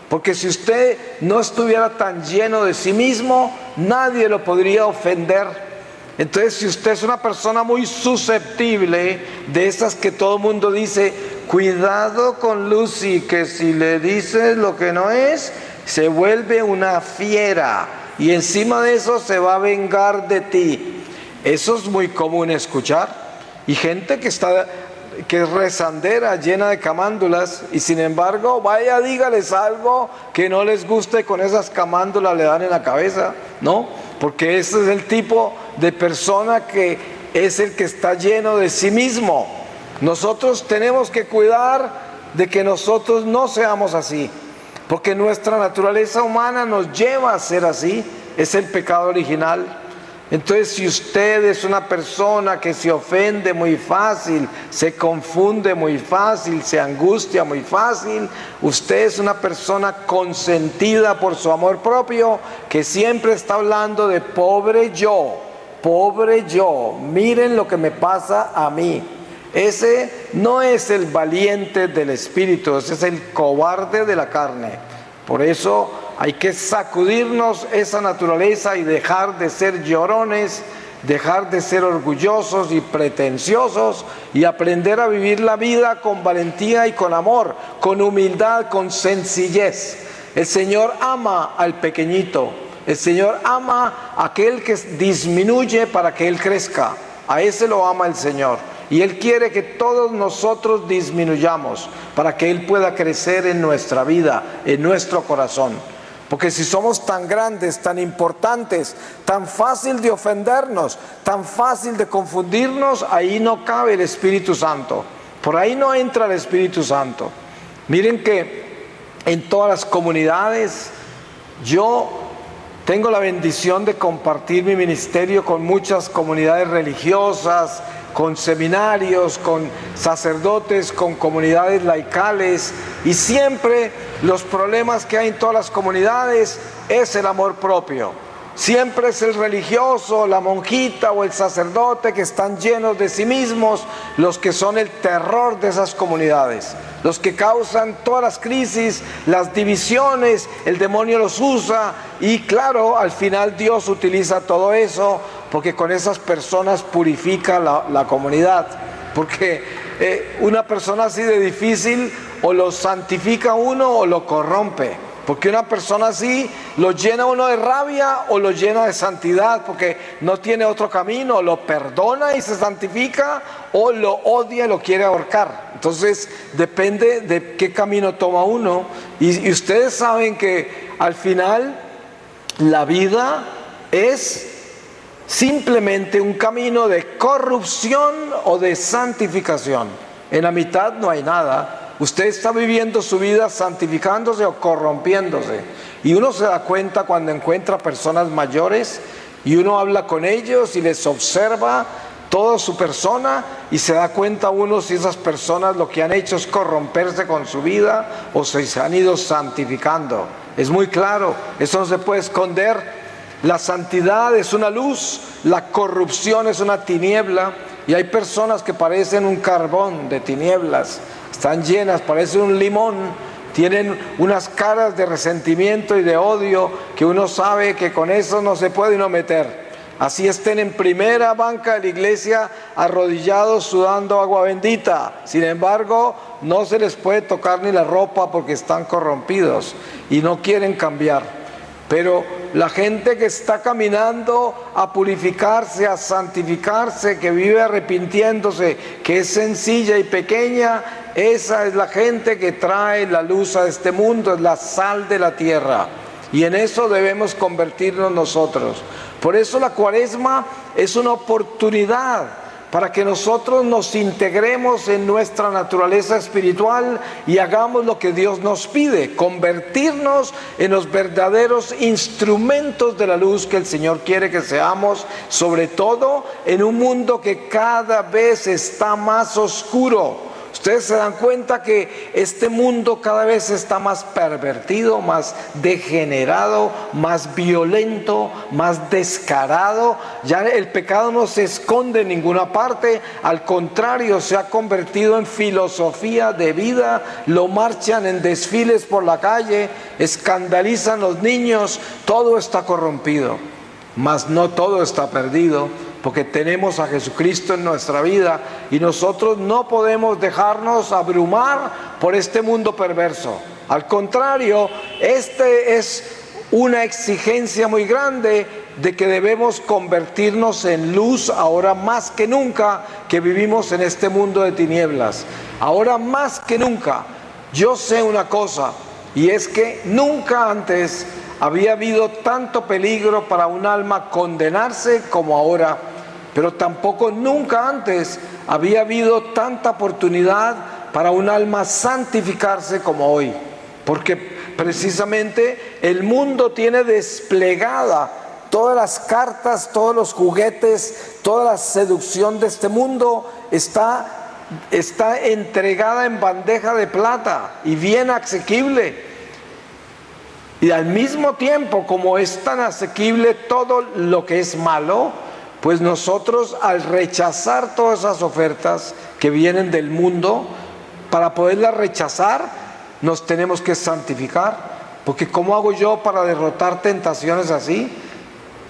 Porque si usted no estuviera tan lleno de sí mismo, nadie lo podría ofender. Entonces, si usted es una persona muy susceptible, de esas que todo el mundo dice, cuidado con Lucy, que si le dices lo que no es, se vuelve una fiera, y encima de eso se va a vengar de ti. Eso es muy común escuchar. Y gente que está que es rezandera, llena de camándulas, y sin embargo, vaya, dígales algo que no les guste, con esas camándulas le dan en la cabeza, ¿no? Porque ese es el tipo de persona que es el que está lleno de sí mismo. Nosotros tenemos que cuidar de que nosotros no seamos así, porque nuestra naturaleza humana nos lleva a ser así, es el pecado original. Entonces, si usted es una persona que se ofende muy fácil, se confunde muy fácil, se angustia muy fácil, usted es una persona consentida por su amor propio, que siempre está hablando de pobre yo, miren lo que me pasa a mí. Ese no es el valiente del espíritu, ese es el cobarde de la carne. Por eso hay que sacudirnos esa naturaleza y dejar de ser llorones, dejar de ser orgullosos y pretenciosos, y aprender a vivir la vida con valentía y con amor, con humildad, con sencillez. El Señor ama al pequeñito, el Señor ama a aquel que disminuye para que Él crezca. A ese lo ama el Señor. Y Él quiere que todos nosotros disminuyamos para que Él pueda crecer en nuestra vida, en nuestro corazón. Porque si somos tan grandes, tan importantes, tan fácil de ofendernos, tan fácil de confundirnos, ahí no cabe el Espíritu Santo. Por ahí no entra el Espíritu Santo. Miren que en todas las comunidades, yo tengo la bendición de compartir mi ministerio con muchas comunidades religiosas, con seminarios, con sacerdotes, con comunidades laicales, y siempre los problemas que hay en todas las comunidades es el amor propio. Siempre es el religioso, la monjita o el sacerdote que están llenos de sí mismos los que son el terror de esas comunidades, los que causan todas las crisis, las divisiones. El demonio los usa, y claro, al final Dios utiliza todo eso, porque con esas personas purifica la comunidad. Porque una persona así de difícil o lo santifica uno o lo corrompe. Porque una persona así lo llena uno de rabia o lo llena de santidad, porque no tiene otro camino: lo perdona y se santifica, o lo odia y lo quiere ahorcar. Entonces depende de qué camino toma uno. Y ustedes saben que al final la vida es simplemente un camino de corrupción o de santificación. En la mitad no hay nada. Usted está viviendo su vida santificándose o corrompiéndose. Y uno se da cuenta cuando encuentra personas mayores y uno habla con ellos y les observa toda su persona, y se da cuenta uno si esas personas lo que han hecho es corromperse con su vida o se han ido santificando. Es muy claro, eso no se puede esconder. La santidad es una luz, la corrupción es una tiniebla, y hay personas que parecen un carbón de tinieblas. Están llenas, parecen un limón, tienen unas caras de resentimiento y de odio que uno sabe que con eso no se puede uno meter. Así estén en primera banca de la iglesia, arrodillados, sudando agua bendita. Sin embargo, no se les puede tocar ni la ropa porque están corrompidos y no quieren cambiar. Pero la gente que está caminando a purificarse, a santificarse, que vive arrepintiéndose, que es sencilla y pequeña, esa es la gente que trae la luz a este mundo, es la sal de la tierra. Y en eso debemos convertirnos nosotros. Por eso la Cuaresma es una oportunidad para que nosotros nos integremos en nuestra naturaleza espiritual y hagamos lo que Dios nos pide: convertirnos en los verdaderos instrumentos de la luz que el Señor quiere que seamos, sobre todo en un mundo que cada vez está más oscuro. Ustedes se dan cuenta que este mundo cada vez está más pervertido, más degenerado, más violento, más descarado. Ya el pecado no se esconde en ninguna parte, al contrario, se ha convertido en filosofía de vida. Lo marchan en desfiles por la calle, escandalizan los niños, todo está corrompido. Mas no todo está perdido, porque tenemos a Jesucristo en nuestra vida, y nosotros no podemos dejarnos abrumar por este mundo perverso. Al contrario, este es una exigencia muy grande de que debemos convertirnos en luz ahora más que nunca que vivimos en este mundo de tinieblas. Ahora más que nunca, yo sé una cosa, y es que nunca antes había habido tanto peligro para un alma condenarse como ahora, pero tampoco nunca antes había habido tanta oportunidad para un alma santificarse como hoy, porque precisamente el mundo tiene desplegada todas las cartas, todos los juguetes, toda la seducción de este mundo está entregada en bandeja de plata y bien asequible. Y al mismo tiempo, como es tan asequible todo lo que es malo, pues nosotros al rechazar todas esas ofertas que vienen del mundo, para poderlas rechazar, nos tenemos que santificar. Porque ¿cómo hago yo para derrotar tentaciones así?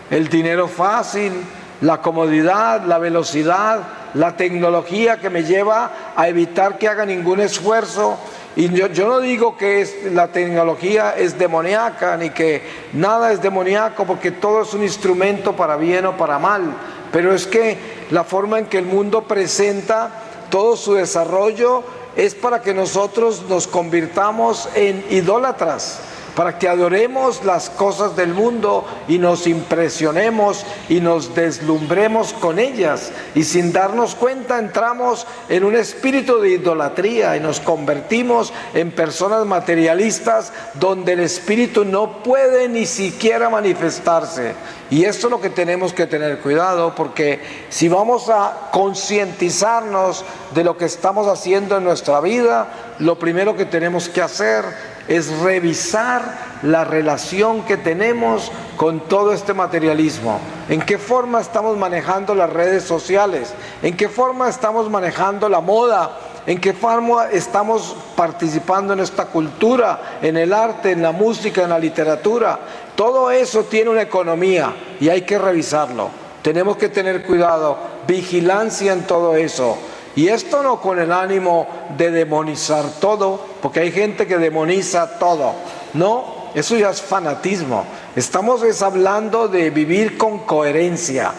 El dinero fácil, la comodidad, la velocidad, la tecnología que me lleva a evitar que haga ningún esfuerzo. Y yo no digo que la tecnología es demoníaca, ni que nada es demoníaco, porque todo es un instrumento para bien o para mal. Pero es que la forma en que el mundo presenta todo su desarrollo es para que nosotros nos convirtamos en idólatras, para que adoremos las cosas del mundo y nos impresionemos y nos deslumbremos con ellas, y sin darnos cuenta entramos en un espíritu de idolatría y nos convertimos en personas materialistas donde el espíritu no puede ni siquiera manifestarse. Y esto es lo que tenemos que tener cuidado, porque si vamos a concientizarnos de lo que estamos haciendo en nuestra vida, lo primero que tenemos que hacer es revisar la relación que tenemos con todo este materialismo. ¿En qué forma estamos manejando las redes sociales? ¿En qué forma estamos manejando la moda? ¿En qué forma estamos participando en esta cultura, en el arte, en la música, en la literatura? Todo eso tiene una economía y hay que revisarlo. Tenemos que tener cuidado, vigilancia en todo eso. Y esto no con el ánimo de demonizar todo, porque hay gente que demoniza todo. No, eso ya es fanatismo. Estamos hablando de vivir con coherencia.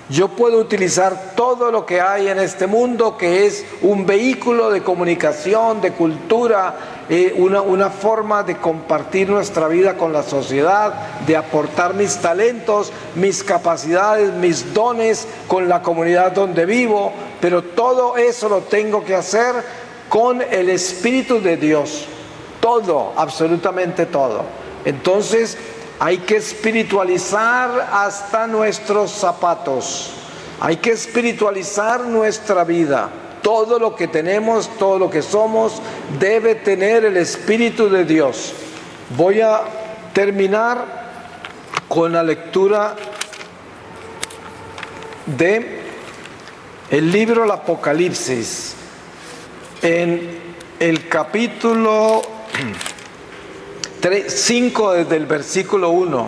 Yo puedo utilizar todo lo que hay en este mundo, que es un vehículo de comunicación, de cultura, una forma de compartir nuestra vida con la sociedad, de aportar mis talentos, mis capacidades, mis dones con la comunidad donde vivo, pero todo eso lo tengo que hacer con el Espíritu de Dios. Todo, absolutamente todo. Entonces, hay que espiritualizar hasta nuestros zapatos. Hay que espiritualizar nuestra vida. Todo lo que tenemos, todo lo que somos, debe tener el Espíritu de Dios. Voy a terminar con la lectura de el libro del Apocalipsis. En el capítulo 5 desde el versículo 1,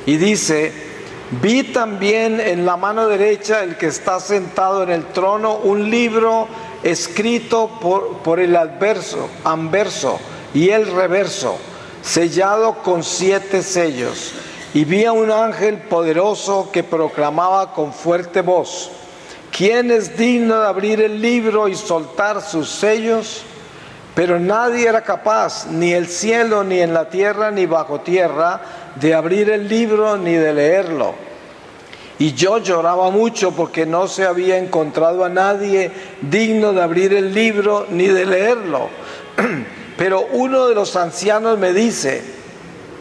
y dice: vi también en la mano derecha del que está sentado en el trono un libro escrito por el anverso y el reverso, sellado con 7 sellos. Y vi a un ángel poderoso que proclamaba con fuerte voz: ¿quién es digno de abrir el libro y soltar sus sellos? Pero nadie era capaz, ni el cielo, ni en la tierra, ni bajo tierra, de abrir el libro ni de leerlo. Y yo lloraba mucho porque no se había encontrado a nadie digno de abrir el libro ni de leerlo. Pero uno de los ancianos me dice: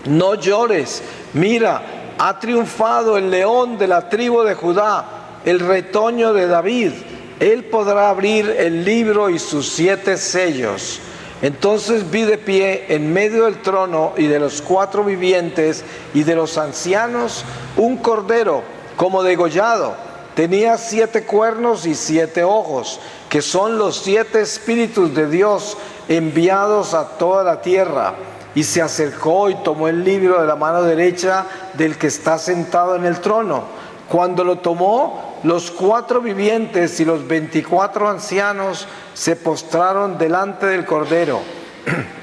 no llores, mira, ha triunfado el león de la tribu de Judá, el retoño de David. Él podrá abrir el libro y sus 7 sellos. Entonces vi de pie en medio del trono y de los 4 vivientes y de los ancianos un cordero como degollado. Tenía 7 cuernos y 7 ojos, que son los 7 espíritus de Dios enviados a toda la tierra. Y se acercó y tomó el libro de la mano derecha del que está sentado en el trono. Cuando lo tomó, los 4 vivientes y los 24 ancianos se postraron delante del Cordero.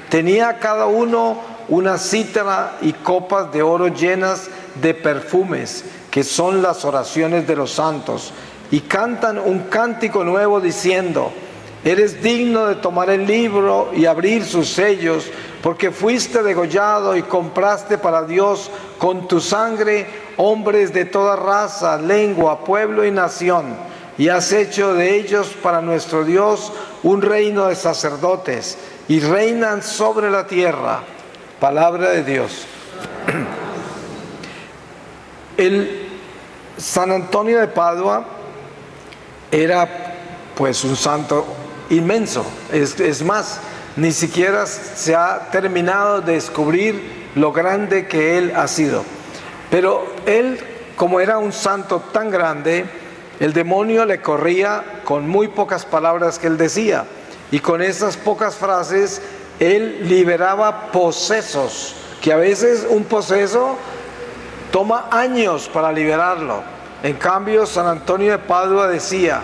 Tenía cada uno una cítara y copas de oro llenas de perfumes, que son las oraciones de los santos, y cantan un cántico nuevo diciendo: eres digno de tomar el libro y abrir sus sellos, porque fuiste degollado y compraste para Dios con tu sangre hombres de toda raza, lengua, pueblo y nación, y has hecho de ellos para nuestro Dios un reino de sacerdotes, y reinan sobre la tierra. Palabra de Dios. El San Antonio de Padua era pues un santo inmenso. Es más, ni siquiera se ha terminado de descubrir lo grande que él ha sido. Pero él, como era un santo tan grande, el demonio le corría con muy pocas palabras que él decía, y con esas pocas frases él liberaba posesos, que a veces un poseso toma años para liberarlo. En cambio, San Antonio de Padua decía: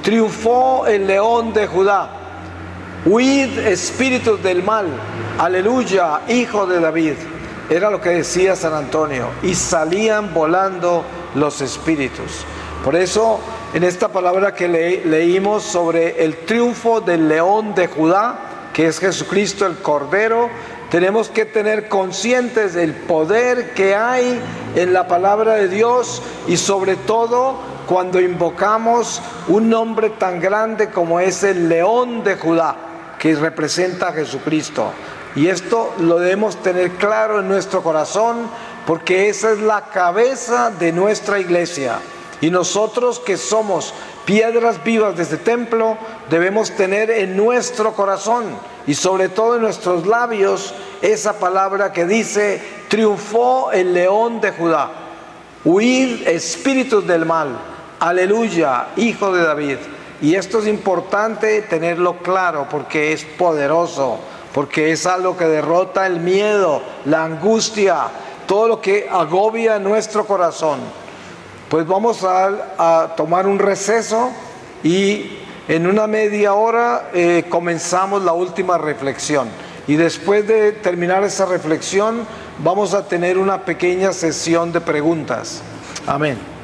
triunfó el león de Judá, huid espíritus del mal, aleluya, hijo de David. Era lo que decía San Antonio, y salían volando los espíritus. Por eso, en esta palabra que leímos sobre el triunfo del león de Judá, que es Jesucristo el Cordero, tenemos que tener conscientes del poder que hay en la palabra de Dios, y sobre todo cuando invocamos un nombre tan grande como es el león de Judá, que representa a Jesucristo. Y esto lo debemos tener claro en nuestro corazón, porque esa es la cabeza de nuestra iglesia. Y nosotros, que somos piedras vivas de este templo, debemos tener en nuestro corazón y sobre todo en nuestros labios esa palabra que dice: triunfó el león de Judá, huid espíritus del mal, aleluya, hijo de David. Y esto es importante tenerlo claro, porque es poderoso, porque es algo que derrota el miedo, la angustia, todo lo que agobia nuestro corazón. Pues vamos a tomar un receso, y en una media hora comenzamos la última reflexión. Y después de terminar esa reflexión, vamos a tener una pequeña sesión de preguntas. Amén.